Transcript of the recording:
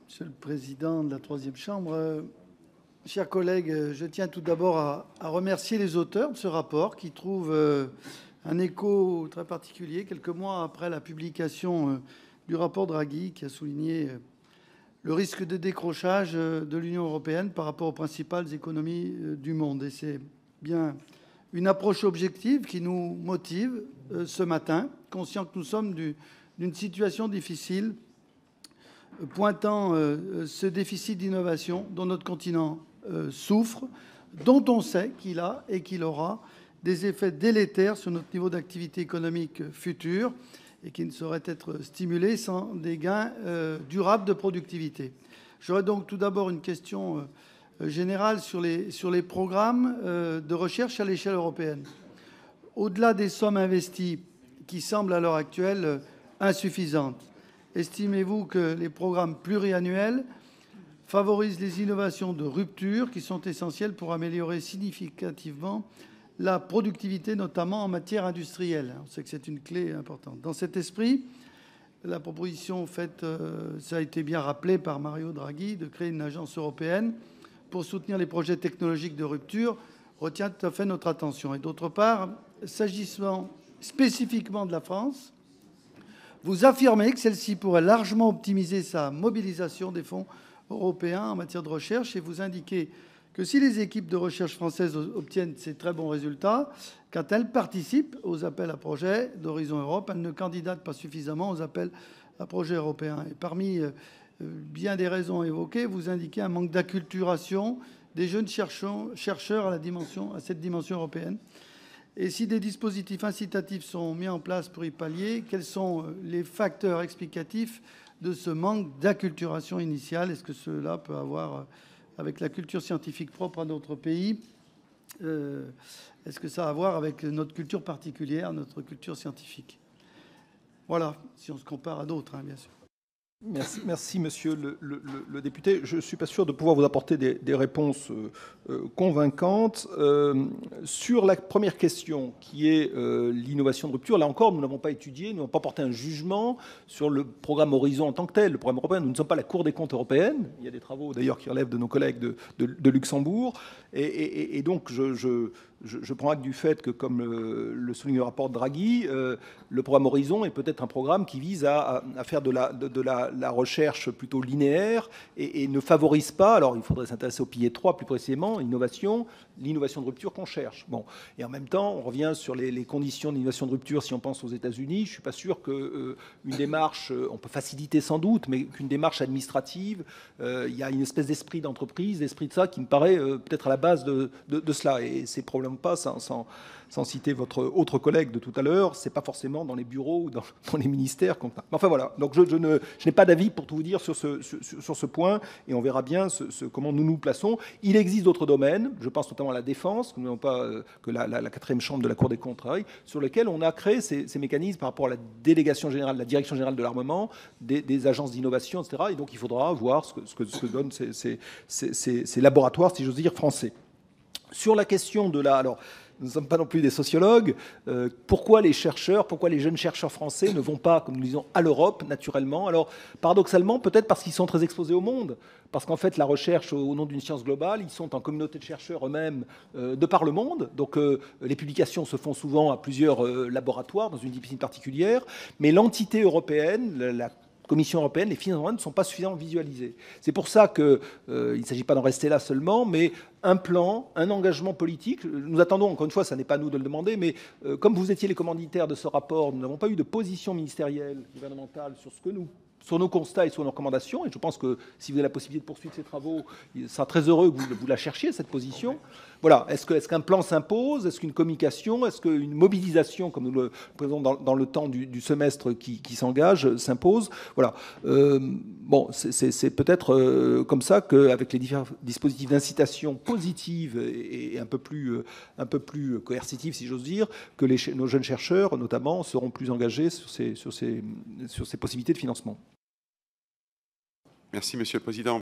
Monsieur le Président de la Troisième Chambre, chers collègues, je tiens tout d'abord à remercier les auteurs de ce rapport qui trouve un écho très particulier quelques mois après la publication du rapport Draghi qui a souligné le risque de décrochage de l'Union européenne par rapport aux principales économies du monde. Et c'est bien une approche objective qui nous motive ce matin, conscient que nous sommes d'une situation difficile, pointant ce déficit d'innovation dont notre continent souffre, dont on sait qu'il a et qu'il aura des effets délétères sur notre niveau d'activité économique futur et qui ne saurait être stimulé sans des gains durables de productivité. J'aurais donc tout d'abord une question générale sur les programmes de recherche à l'échelle européenne. Au-delà des sommes investies qui semblent à l'heure actuelle insuffisantes, estimez-vous que les programmes pluriannuels favorisent les innovations de rupture qui sont essentielles pour améliorer significativement la productivité, notamment en matière industrielle? On sait que c'est une clé importante. Dans cet esprit, la proposition faite, ça a été bien rappelé par Mario Draghi, de créer une agence européenne pour soutenir les projets technologiques de rupture retient tout à fait notre attention. Et d'autre part, s'agissant spécifiquement de la France, vous affirmez que celle-ci pourrait largement optimiser sa mobilisation des fonds européens en matière de recherche et vous indiquez que si les équipes de recherche françaises obtiennent ces très bons résultats, quand elles participent aux appels à projets d'Horizon Europe, elles ne candidatent pas suffisamment aux appels à projets européens. Et parmi bien des raisons évoquées, vous indiquez un manque d'acculturation des jeunes chercheurs à cette dimension européenne. Et si des dispositifs incitatifs sont mis en place pour y pallier, quels sont les facteurs explicatifs de ce manque d'acculturation initiale? Est-ce que cela peut avoir, avec la culture scientifique propre à notre pays, est-ce que ça a à voir avec notre culture particulière, notre culture scientifique? Voilà, si on se compare à d'autres, bien sûr. Merci, monsieur le député. Je ne suis pas sûr de pouvoir vous apporter des réponses convaincantes. Sur la première question, qui est l'innovation de rupture, là encore, nous n'avons pas étudié, nous n'avons pas porté un jugement sur le programme Horizon en tant que tel, le programme européen. Nous ne sommes pas la Cour des comptes européenne. Il y a des travaux, d'ailleurs, qui relèvent de nos collègues de Luxembourg. Et donc, je prends acte du fait que, comme le souligne le rapport de Draghi, le programme Horizon est peut-être un programme qui vise à faire de la recherche plutôt linéaire et ne favorise pas, alors il faudrait s'intéresser au pilier 3 plus précisément, l'innovation de rupture qu'on cherche. Bon. Et en même temps, on revient sur les conditions d'innovation de rupture si on pense aux États-Unis. Je ne suis pas sûr qu'une démarche, on peut faciliter sans doute, mais qu'une démarche administrative, il y a une espèce d'esprit d'entreprise, d'esprit de ça qui me paraît peut-être à la base de cela. Et c'est probablement pas, sans citer votre autre collègue de tout à l'heure, c'est pas forcément dans les bureaux ou dans les ministères. Enfin voilà, donc je n'ai pas d'avis pour tout vous dire sur ce point, et on verra bien comment nous nous plaçons. Il existe d'autres domaines, je pense notamment à la défense, que nous n'avons pas, que la quatrième chambre de la Cour des comptes travaille, sur lesquels on a créé ces mécanismes par rapport à la délégation générale, la direction générale de l'armement, des agences d'innovation, etc. Et donc il faudra voir ce que donnent ces laboratoires, si j'ose dire, français. Sur la question de la... Alors, nous ne sommes pas non plus des sociologues. Pourquoi les jeunes chercheurs français ne vont pas, comme nous disons, à l'Europe, naturellement? Alors, paradoxalement, peut-être parce qu'ils sont très exposés au monde. Parce qu'en fait, la recherche, au nom d'une science globale, ils sont en communauté de chercheurs eux-mêmes de par le monde. Donc, les publications se font souvent à plusieurs laboratoires, dans une discipline particulière. Mais l'entité européenne, la Commission européenne, les finances ne sont pas suffisamment visualisées. C'est pour ça qu'il ne s'agit pas d'en rester là seulement, mais un plan, un engagement politique. Nous attendons, encore une fois, ça n'est pas à nous de le demander, mais comme vous étiez les commanditaires de ce rapport, nous n'avons pas eu de position ministérielle, gouvernementale sur nos constats et sur nos recommandations. Et je pense que si vous avez la possibilité de poursuivre ces travaux, il sera très heureux que vous la cherchiez, cette position. Voilà. Est-ce qu'un plan s'impose? Est-ce qu'une communication? Est-ce qu'une mobilisation, comme nous le présentons dans le temps du semestre qui s'engage, s'impose? Voilà. Bon, c'est peut-être comme ça qu'avec les différents dispositifs d'incitation positive et un peu plus coercitive, si j'ose dire, que nos jeunes chercheurs, notamment, seront plus engagés sur ces possibilités de financement. Merci, Monsieur le Président.